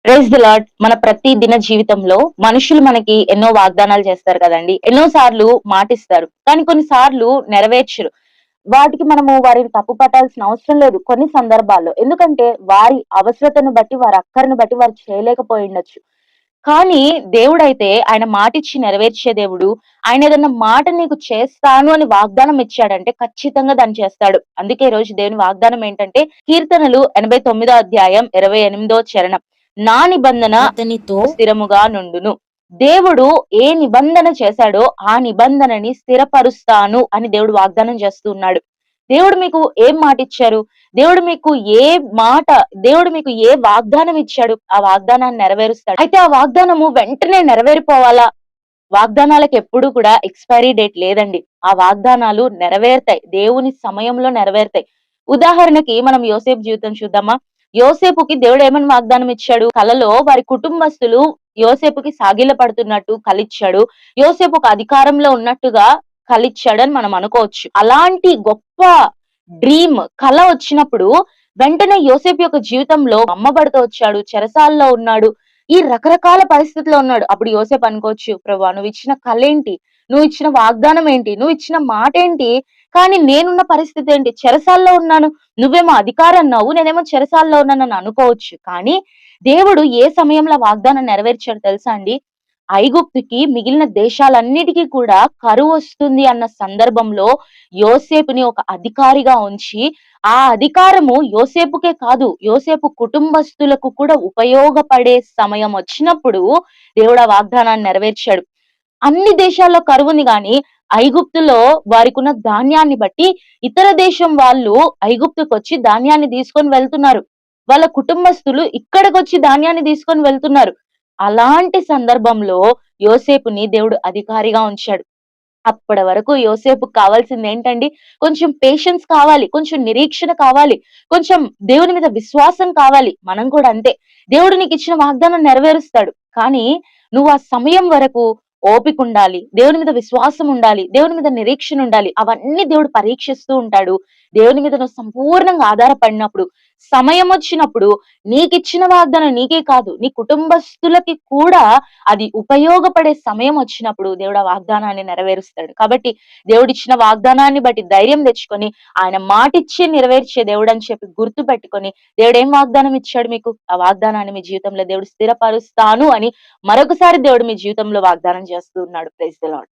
Praise the lord. మన ప్రతి దిన జీవితంలో మనుషులు మనకి ఎన్నో వాగ్దానాలు చేస్తారు కదండి. ఎన్నో సార్లు మాటిస్తారు. కానీ కొన్ని సార్లు నెరవేర్చరు. వాటికి మనము వారిని తప్పు పట్టాల్సిన అవసరం లేదు కొన్ని సందర్భాల్లో. ఎందుకంటే వారి అవసరతను బట్టి, వారి అక్కరను బట్టి వారు చేయలేకపోయుండొచ్చు. కానీ దేవుడైతే ఆయన మాటిచ్చి నెరవేర్చే దేవుడు. ఆయన ఏదన్నా మాట నీకు చేస్తాను అని వాగ్దానం ఇచ్చాడంటే ఖచ్చితంగా దాన్ని చేస్తాడు. అందుకే ఈ రోజు దేవుని వాగ్దానం ఏంటంటే కీర్తనలు 89 అధ్యాయం 28 చరణం. నా నిబంధన అతనితో స్థిరముగా నుండును. దేవుడు ఏ నిబంధన చేశాడో ఆ నిబంధనని స్థిరపరుస్తాను అని దేవుడు వాగ్దానం చేస్తూ ఉన్నాడు. దేవుడు మీకు ఏం మాటిచ్చారు? దేవుడు మీకు ఏ మాట దేవుడు మీకు ఏ వాగ్దానం ఇచ్చాడు? ఆ వాగ్దానాన్ని నెరవేరుస్తాడు. అయితే ఆ వాగ్దానము వెంటనే నెరవేరిపోవాలా? వాగ్దానాలకు ఎప్పుడు కూడా ఎక్స్‌పైరీ డేట్ లేదండి. ఆ వాగ్దానాలు నెరవేరుతాయి. దేవుని సమయంలో నెరవేరుతాయి. ఉదాహరణకి మనం యోసేపు జీవితం చూద్దామా? యోసేపుకి దేవుడు ఏమని వాగ్దానం ఇచ్చాడు? కలలో వారి కుటుంబస్తులు యోసేపుకి సాగిలపడుతున్నట్టు కలిచ్చాడు. యోసేపు ఒక అధికారంలో ఉన్నట్టుగా కలిచ్చాడని మనం అనుకోవచ్చు. అలాంటి గొప్ప డ్రీమ్, కల వచ్చినప్పుడు వెంటనే యోసేపు యొక్క జీవితంలో అమ్మబడితో వచ్చాడు, చెరసాలలో ఉన్నాడు. ఈ రకరకాల పరిస్థితిలో ఉన్నాడు. అప్పుడు యోసేపు అనుకోవచ్చు, ప్రభువా నువ్వు ఇచ్చిన కలేంటి? నువ్వు ఇచ్చిన వాగ్దానం ఏంటి? నువ్వు ఇచ్చిన మాటేంటి? కానీ నేనున్న పరిస్థితి ఏంటి? చెరసాలలో ఉన్నాను. నువ్వేమో అధికారం అన్నావు, నేనేమో చెరసాలలో ఉన్నానని అనుకోవచ్చు. కానీ దేవుడు ఏ సమయంలో వాగ్దానం నెరవేర్చాడో తెలుసా అండి? ఐగుప్తుకి మిగిలిన దేశాలన్నిటికీ కూడా కరువొస్తుంది అన్న సందర్భంలో యోసేపుని ఒక అధికారిగా ఉంచి, ఆ అధికారము యోసేపుకే కాదు, యోసేపు కుటుంబస్తులకు కూడా ఉపయోగపడే సమయం వచ్చినప్పుడు దేవుడు ఆ వాగ్దానాన్ని నెరవేర్చాడు. అన్ని దేశాల్లో కరువుంది గాని, ఐగుప్తులో వారికున్న ధాన్యాన్ని బట్టి ఇతర దేశం వాళ్ళు ఐగుప్తుకొచ్చి ధాన్యాన్ని తీసుకొని వెళ్తున్నారు. వాళ్ళ కుటుంబస్తులు ఇక్కడికొచ్చి ధాన్యాన్ని తీసుకొని వెళ్తున్నారు. అలాంటి సందర్భంలో యోసేపుని దేవుడు అధికారిగా ఉంచాడు. అప్పటి వరకు యోసేపుకి కావాల్సిందేంటండి? కొంచెం పేషెన్స్ కావాలి, కొంచెం నిరీక్షణ కావాలి, కొంచెం దేవుని మీద విశ్వాసం కావాలి. మనం కూడా అంతే. దేవుడు నీకిచ్చిన వాగ్దానం నెరవేరుస్తాడు. కానీ నువ్వు ఆ సమయం వరకు ఓపికుండాలి. దేవుని మీద విశ్వాసం ఉండాలి. దేవుని మీద నిరీక్షణ ఉండాలి. అవన్నీ దేవుడు పరీక్షిస్తూ ఉంటాడు. దేవుని మీద నువ్వు సంపూర్ణంగా ఆధారపడినప్పుడు, సమయమొచ్చినప్పుడు నీకిచ్చిన వాగ్దానం నీకే కాదు, నీ కుటుంబస్తులకి కూడా అది ఉపయోగపడే సమయం వచ్చినప్పుడు దేవుడు ఆ వాగ్దానాన్ని నెరవేరుస్తాడు. కాబట్టి దేవుడిచ్చిన వాగ్దానాన్ని బట్టి ధైర్యం తెచ్చుకొని, ఆయన మాటిచ్చి నెరవేర్చే దేవుడని చెప్పి గుర్తు పెట్టుకొని, దేవుడేం వాగ్దానం ఇచ్చాడు మీకు? ఆ వాగ్దానాన్ని మీ జీవితంలో దేవుడు స్థిరపరుస్తాను అని మరొకసారి దేవుడు మీ జీవితంలో వాగ్దానం చేస్తూ ఉన్నాడు. Praise the lord.